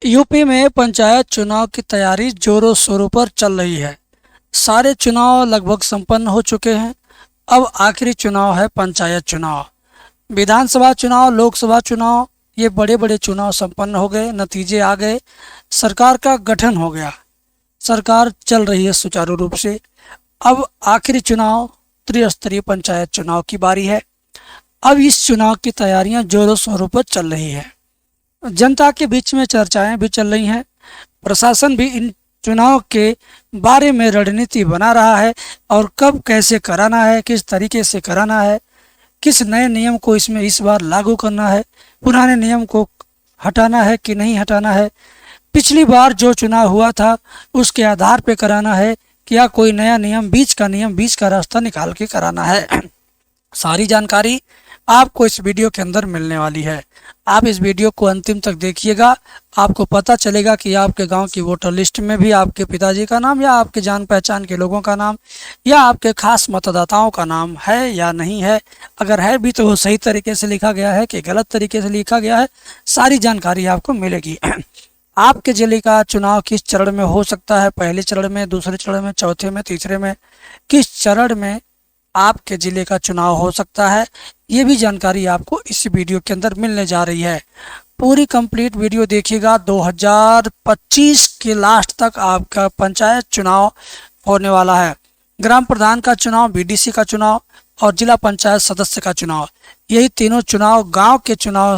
UP में पंचायत चुनाव की तैयारी जोरों शोरों पर चल रही है। सारे चुनाव लगभग संपन्न हो चुके हैं। अब आखिरी चुनाव है पंचायत चुनाव। विधानसभा चुनाव, लोकसभा चुनाव, ये बड़े बड़े चुनाव संपन्न हो गए, नतीजे आ गए, सरकार का गठन हो गया, सरकार चल रही है सुचारू रूप से। अब आखिरी चुनाव त्रिस्तरीय पंचायत चुनाव की बारी है। अब इस चुनाव की तैयारियां जोरों शोरों पर चल रही है। जनता के बीच में चर्चाएं भी चल रही हैं। प्रशासन भी इन चुनाव के बारे में रणनीति बना रहा है और कब कैसे कराना है, किस तरीके से कराना है, किस नए नियम को इसमें इस बार लागू करना है, पुराने नियम को हटाना है कि नहीं हटाना है, पिछली बार जो चुनाव हुआ था उसके आधार पे कराना है, क्या कोई नया नियम बीच का रास्ता निकाल के कराना है। सारी जानकारी आपको इस वीडियो के अंदर मिलने वाली है। आप इस वीडियो को अंतिम तक देखिएगा। आपको पता चलेगा कि आपके गांव की वोटर लिस्ट में भी आपके पिताजी का नाम या आपके जान पहचान के लोगों का नाम या आपके खास मतदाताओं का नाम है या नहीं है। अगर है भी तो वो सही तरीके से लिखा गया है कि गलत तरीके से लिखा गया है, सारी जानकारी आपको मिलेगी। आपके जिले का चुनाव किस चरण में हो सकता है, पहले चरण में, दूसरे चरण में, चौथे में, तीसरे में, किस चरण में आपके ज़िले का चुनाव हो सकता है, ये भी जानकारी आपको इस वीडियो के अंदर मिलने जा रही है। पूरी कंप्लीट वीडियो देखिएगा। 2025 के लास्ट तक आपका पंचायत चुनाव होने वाला है। ग्राम प्रधान का चुनाव, बीडीसी का चुनाव और जिला पंचायत सदस्य का चुनाव, यही तीनों चुनाव गांव के चुनाव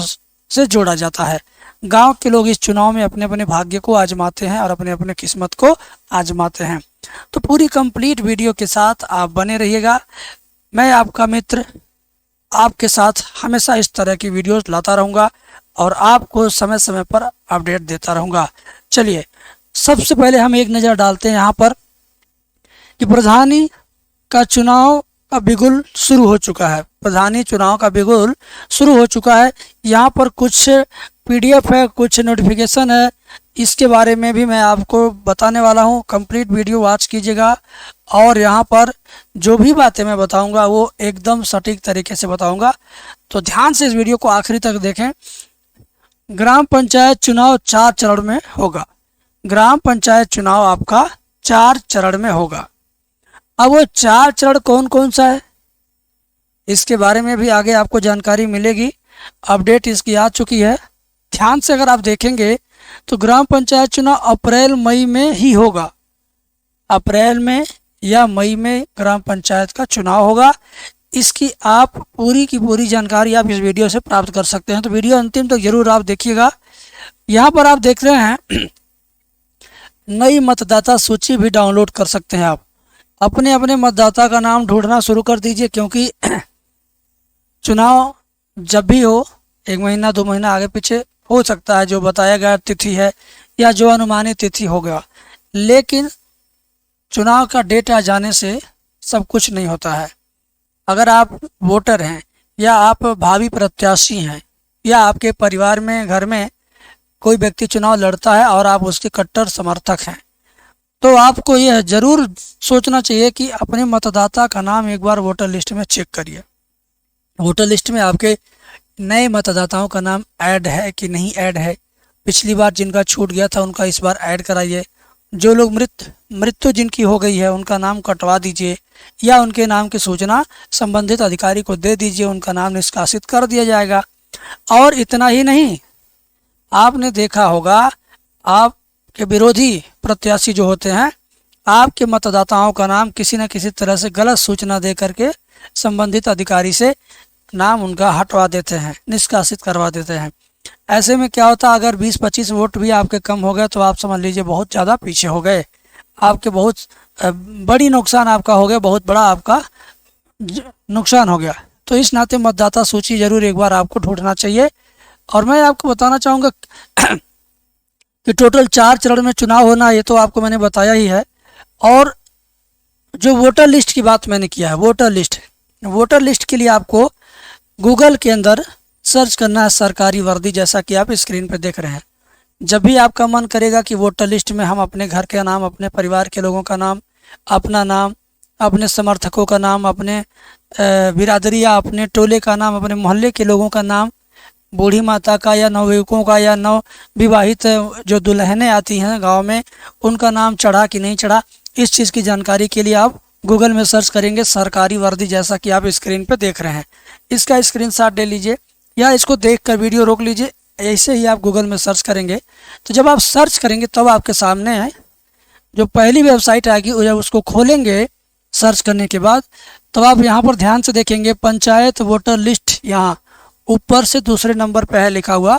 से जोड़ा जाता है। गांव के लोग इस चुनाव में अपने अपने भाग्य को आजमाते हैं और अपने अपने किस्मत को आजमाते हैं। तो पूरी कंप्लीट वीडियो के साथ आप बने रहिएगा। मैं आपका मित्र आपके साथ हमेशा इस तरह की वीडियोस लाता रहूँगा और आपको समय समय पर अपडेट देता रहूँगा। चलिए, सबसे पहले हम एक नज़र डालते हैं यहाँ पर कि प्रधानी का चुनाव का बिगुल शुरू हो चुका है। प्रधानी चुनाव का बिगुल शुरू हो चुका है। यहाँ पर कुछ पीडीएफ है, कुछ नोटिफिकेशन है, इसके बारे में भी मैं आपको बताने वाला हूँ। कंप्लीट वीडियो वॉच कीजिएगा और यहाँ पर जो भी बातें मैं बताऊँगा वो एकदम सटीक तरीके से बताऊँगा, तो ध्यान से इस वीडियो को आखिरी तक देखें। ग्राम पंचायत चुनाव 4 चरण में होगा। ग्राम पंचायत चुनाव आपका 4 चरण में होगा। अब वो 4 चरण कौन कौन सा है, इसके बारे में भी आगे आपको जानकारी मिलेगी। अपडेट इसकी आ चुकी है। ध्यान से अगर आप देखेंगे तो ग्राम पंचायत चुनाव अप्रैल मई में ही होगा। अप्रैल में या मई में ग्राम पंचायत का चुनाव होगा। इसकी आप पूरी की पूरी जानकारी आप इस वीडियो से प्राप्त कर सकते हैं, तो वीडियो अंतिम तक जरूर आप देखिएगा। यहाँ पर आप देख रहे हैं नई मतदाता सूची भी डाउनलोड कर सकते हैं। आप अपने अपने मतदाता का नाम ढूंढना शुरू कर दीजिए, क्योंकि चुनाव जब भी हो 1 महीना 2 महीना आगे पीछे हो सकता है, जो बताया गया तिथि है या जो अनुमानित तिथि होगा, लेकिन चुनाव का डेट आ जाने से सब कुछ नहीं होता है। अगर आप वोटर हैं या आप भावी प्रत्याशी हैं या आपके परिवार में घर में कोई व्यक्ति चुनाव लड़ता है और आप उसके कट्टर समर्थक हैं, तो आपको यह जरूर सोचना चाहिए कि अपने मतदाता का नाम एक बार वोटर लिस्ट में चेक करिए। वोटर लिस्ट में आपके नए मतदाताओं का नाम ऐड है कि नहीं ऐड है। पिछली बार जिनका छूट गया था उनका इस बार ऐड कराइए। जो लोग मृत्यु जिनकी हो गई है उनका नाम कटवा दीजिए या उनके नाम की सूचना संबंधित अधिकारी को दे दीजिए, उनका नाम निष्कासित कर दिया जाएगा। और इतना ही नहीं, आपने देखा होगा आपके विरोधी प्रत्याशी जो होते हैं, आपके मतदाताओं का नाम किसी न किसी तरह से गलत सूचना दे करके संबंधित अधिकारी से नाम उनका हटवा देते हैं, निष्कासित करवा देते हैं। ऐसे में क्या होता है, अगर 20-25 वोट भी आपके कम हो गए तो आप समझ लीजिए बहुत ज़्यादा पीछे हो गए, आपके बहुत बड़ी नुकसान आपका हो गया, बहुत बड़ा आपका नुकसान हो गया। तो इस नाते मतदाता सूची जरूर एक बार आपको ढूंढना चाहिए। और मैं आपको बताना चाहूँगा कि टोटल 4 चरण में चुनाव होना, ये तो आपको मैंने बताया ही है। और जो वोटर लिस्ट की बात मैंने किया है, वोटर लिस्ट के लिए आपको गूगल के अंदर सर्च करना है सरकारी वर्दी, जैसा कि आप स्क्रीन पर देख रहे हैं। जब भी आपका मन करेगा कि वोटर लिस्ट में हम अपने घर का नाम, अपने परिवार के लोगों का नाम, अपना नाम, अपने समर्थकों का नाम, अपने बिरादरी या अपने टोले का नाम, अपने मोहल्ले के लोगों का नाम बूढ़ी माता का या नवयुवकों का या नव विवाहित जो दुल्हनें आती हैं गांव में, उनका नाम चढ़ा कि नहीं चढ़ा, इस चीज़ की जानकारी के लिए आप गूगल में सर्च करेंगे सरकारी वर्दी, जैसा कि आप स्क्रीन पे देख रहे हैं। इसका स्क्रीनशॉट ले लीजिए या इसको देखकर वीडियो रोक लीजिए, ऐसे ही आप गूगल में सर्च करेंगे। तो जब आप सर्च करेंगे तब आपके सामने जो पहली वेबसाइट आएगी, जब उसको खोलेंगे सर्च करने के बाद, तो आप यहाँ पर ध्यान से देखेंगे पंचायत वोटर लिस्ट, यहाँ ऊपर से दूसरे नंबर पे है लिखा हुआ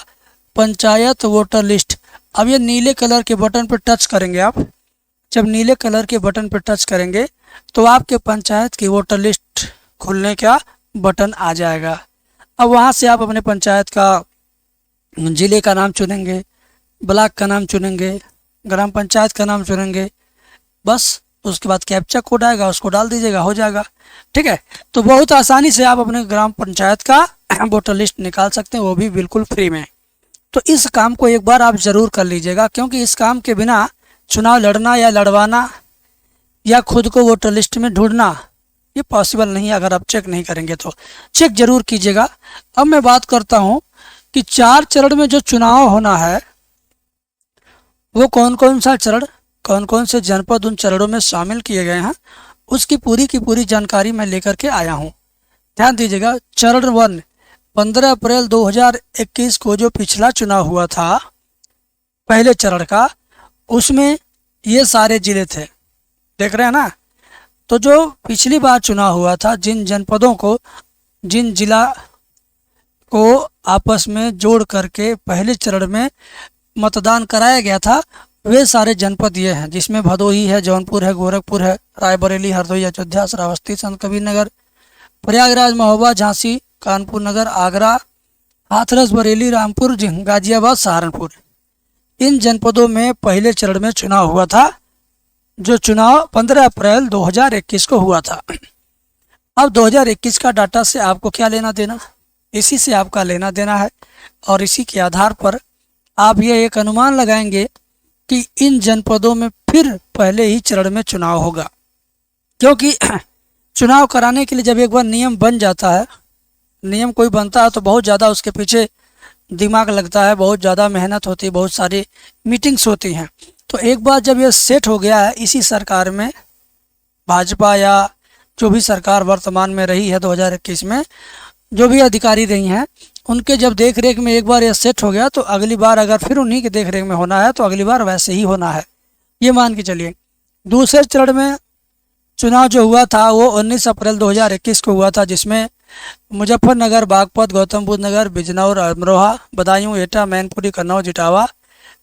पंचायत वोटर लिस्ट। अब ये नीले कलर के बटन पर टच करेंगे आप। जब नीले कलर के बटन पर टच करेंगे तो आपके पंचायत की वोटर लिस्ट खुलने का बटन आ जाएगा। अब वहाँ से आप अपने पंचायत का ज़िले का नाम चुनेंगे, ब्लॉक का नाम चुनेंगे, ग्राम पंचायत का नाम चुनेंगे, बस उसके बाद कैप्चा कोड आएगा, उसको डाल दीजिएगा, हो जाएगा। ठीक है, तो बहुत आसानी से आप अपने ग्राम पंचायत का वोटर लिस्ट निकाल सकते हैं, वो भी बिल्कुल फ्री में। तो इस काम को एक बार आप ज़रूर कर लीजिएगा, क्योंकि इस काम के बिना चुनाव लड़ना या लड़वाना या खुद को वोटर लिस्ट में ढूंढना ये पॉसिबल नहीं है। अगर आप चेक नहीं करेंगे तो चेक जरूर कीजिएगा। अब मैं बात करता हूँ कि 4 चरण में जो चुनाव होना है वो कौन कौन सा चरण, कौन कौन से जनपद उन चरणों में शामिल किए गए हैं, उसकी पूरी की पूरी जानकारी मैं लेकर के आया हूँ। ध्यान दीजिएगा। चरण 1 15 अप्रैल 2021 को जो पिछला चुनाव हुआ था पहले चरण का, उसमें ये सारे जिले थे, देख रहे हैं ना। तो जो पिछली बार चुनाव हुआ था, जिन जनपदों को, जिन जिला को आपस में जोड़ करके पहले चरण में मतदान कराया गया था, वे सारे जनपद ये हैं, जिसमें भदोही है, जौनपुर है, गोरखपुर है, रायबरेली, हरदोई, अयोध्या, श्रावस्ती, संत कबीर नगर, प्रयागराज, महोबा, झांसी, कानपुर नगर, आगरा, हाथरस, बरेली, रामपुर, गाजियाबाद, सहारनपुर। इन जनपदों में पहले चरण में चुनाव हुआ था, जो चुनाव 15 अप्रैल 2021 को हुआ था। अब 2021 का डाटा से आपको क्या लेना देना, इसी से आपका लेना देना है, और इसी के आधार पर आप ये एक अनुमान लगाएंगे कि इन जनपदों में फिर पहले ही चरण में चुनाव होगा। क्योंकि चुनाव कराने के लिए जब एक बार नियम बन जाता है, नियम कोई बनता है तो बहुत ज़्यादा उसके पीछे दिमाग लगता है, बहुत ज़्यादा मेहनत होती है, बहुत सारी मीटिंग्स होती हैं। तो एक बार जब ये सेट हो गया है, इसी सरकार में भाजपा या जो भी सरकार वर्तमान में रही है 2021 में, जो भी अधिकारी रही हैं, उनके जब देख रेख में एक बार ये सेट हो गया, तो अगली बार अगर फिर उन्हीं के देख रेख में होना है तो अगली बार वैसे ही होना है, ये मान के चलिए। दूसरे चरण में चुनाव जो हुआ था वो 19 अप्रैल 2021 को हुआ था, जिसमें मुजफ्फरनगर, बागपत, गौतम बुद्ध नगर, बिजनौर, अमरोहा, बदायूं, एटा, मैनपुरी, कन्नौज, इटावा,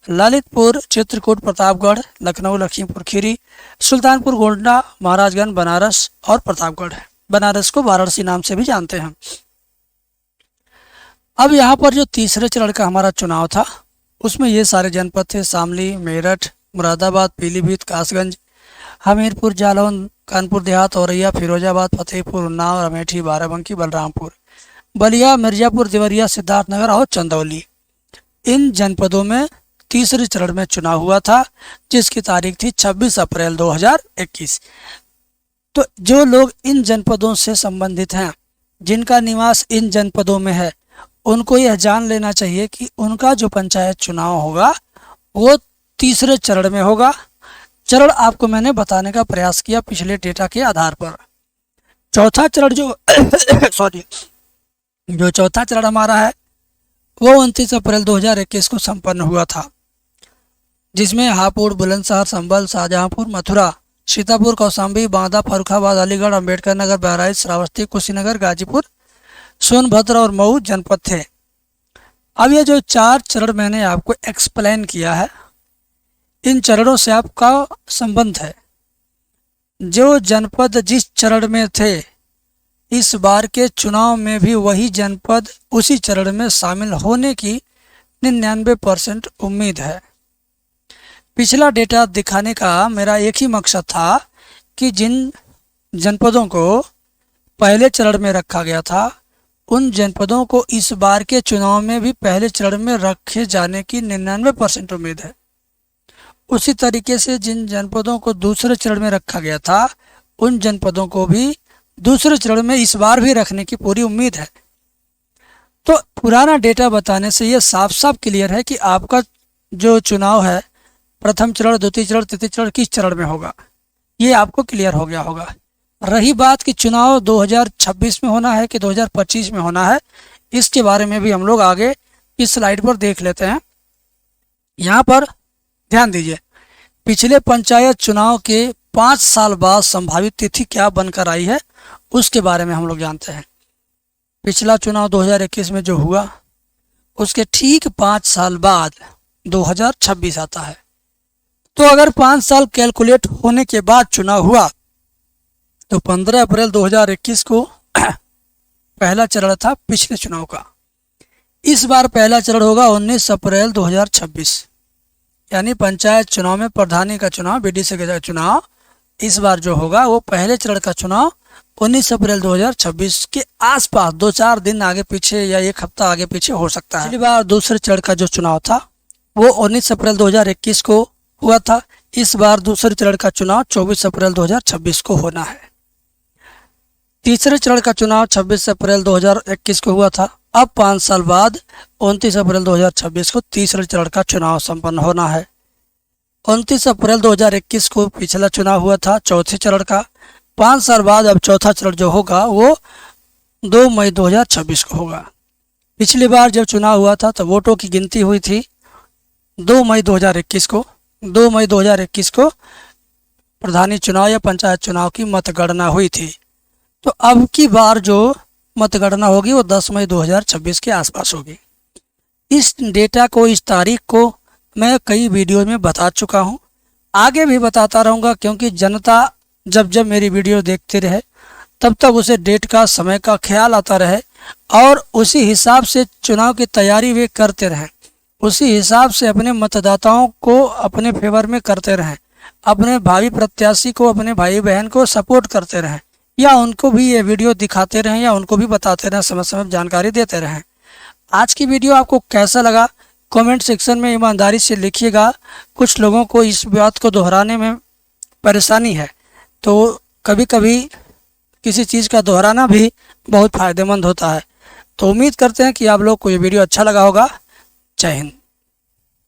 ललितपुर, चित्रकूट, प्रतापगढ़, लखनऊ, लखीमपुर खीरी, सुल्तानपुर, गोंडा, महाराजगंज, बनारस और प्रतापगढ़। बनारस को वाराणसी नाम से भी जानते हैं। अब यहाँ पर जो तीसरे चरण का हमारा चुनाव था, उसमें ये सारे जनपद थे: शामली, मेरठ, मुरादाबाद, पीलीभीत, कासगंज, हमीरपुर, जालौन, कानपुर देहात, औरैया, फिरोजाबाद, फतेहपुर, उन्नाव, अमेठी, बाराबंकी, बलरामपुर, बलिया, मिर्जापुर, देवरिया, सिद्धार्थनगर और चंदौली। इन जनपदों में तीसरे चरण में चुनाव हुआ था, जिसकी तारीख थी 26 अप्रैल 2021। तो जो लोग इन जनपदों से संबंधित हैं, जिनका निवास इन जनपदों में है, उनको यह जान लेना चाहिए कि उनका जो पंचायत चुनाव होगा वो तीसरे चरण में होगा। चरण आपको मैंने बताने का प्रयास किया पिछले डेटा के आधार पर। चौथा चरण जो जो चौथा चरण हमारा है वो 29 अप्रैल 2021 को संपन्न हुआ था, जिसमें हापुड़, बुलंदशहर, संभल, शाहजहांपुर, मथुरा, सीतापुर, कौशाम्बी, बांदा, फर्रुखाबाद, अलीगढ़, अम्बेडकर नगर, बहराइच, श्रावस्ती, कुशीनगर, गाजीपुर, सोनभद्र और मऊ जनपद थे। अब ये जो 4 चरण मैंने आपको एक्सप्लेन किया है, इन चरणों से आपका संबंध है। जो जनपद जिस चरण में थे, इस बार के चुनाव में भी वही जनपद उसी चरण में शामिल होने की 99% उम्मीद है। पिछला डेटा दिखाने का मेरा एक ही मकसद था कि जिन जनपदों को पहले चरण में रखा गया था, उन जनपदों को इस बार के चुनाव में भी पहले चरण में रखे जाने की 99% उम्मीद है। उसी तरीके से जिन जनपदों को दूसरे चरण में रखा गया था, उन जनपदों को भी दूसरे चरण में इस बार भी रखने की पूरी उम्मीद है। तो पुराना डेटा बताने से ये साफ साफ क्लियर है कि आपका जो चुनाव है प्रथम चरण, द्वितीय चरण, तृतीय चरण किस चरण में होगा, ये आपको क्लियर हो गया होगा। रही बात कि चुनाव 2026 में होना है कि 2025 में होना है, इसके बारे में भी हम लोग आगे इस स्लाइड पर देख लेते हैं। यहाँ पर ध्यान दीजिए, पिछले पंचायत चुनाव के 5 साल बाद संभावित तिथि क्या बनकर आई है उसके बारे में हम लोग जानते हैं। पिछला चुनाव 2021 में जो हुआ उसके ठीक 5 साल बाद 2026 आता है। तो अगर 5 साल कैलकुलेट होने के बाद चुनाव हुआ तो 15 अप्रैल 2021 को पहला चरण था पिछले चुनाव का। इस बार पहला चरण होगा 19 अप्रैल 2026, यानी पंचायत चुनाव में प्रधानी का चुनाव, बीडीसी का चुनाव इस बार जो होगा वो पहले चरण का चुनाव 19 अप्रैल 2026 के आसपास 2-4 दिन आगे पीछे या एक हफ्ता आगे पीछे हो सकता है। पिछली बार दूसरे चरण का जो चुनाव था वो 19 अप्रैल 2021 को हुआ था। इस बार दूसरे चरण का चुनाव 24 अप्रैल 2026 को होना है। तीसरे चरण का चुनाव 26 अप्रैल 2021 को हुआ था। अब 5 साल बाद 29 अप्रैल 2026 को तीसरे चरण का चुनाव संपन्न होना है। 29 अप्रैल 2021 को पिछला चुनाव हुआ था चौथे चरण का। 5 साल बाद अब चौथा चरण जो होगा वो 2 मई 2026 को होगा। पिछली बार जब चुनाव हुआ था तो वोटों की गिनती हुई थी 2 मई 2021 को। 2 मई 2021 को प्रधानी चुनाव या पंचायत चुनाव की मतगणना हुई थी। तो अब की बार जो मतगणना होगी वो 10 मई 2026 के आसपास होगी। इस डेटा को, इस तारीख को मैं कई वीडियो में बता चुका हूँ, आगे भी बताता रहूँगा, क्योंकि जनता जब जब मेरी वीडियो देखते रहे तब तक उसे डेट का, समय का ख्याल आता रहे और उसी हिसाब से चुनाव की तैयारी वे करते रहें, उसी हिसाब से अपने मतदाताओं को अपने फेवर में करते रहें, अपने भावी प्रत्याशी को, अपने भाई बहन को सपोर्ट करते रहें, या उनको भी ये वीडियो दिखाते रहें या उनको भी बताते रहें, समय समय जानकारी देते रहें। आज की वीडियो आपको कैसा लगा कमेंट सेक्शन में ईमानदारी से लिखिएगा। कुछ लोगों को इस बात को दोहराने में परेशानी है, तो कभी कभी किसी चीज़ का दोहराना भी बहुत फ़ायदेमंद होता है। तो उम्मीद करते हैं कि आप लोग को ये वीडियो अच्छा लगा होगा। जय हिंद।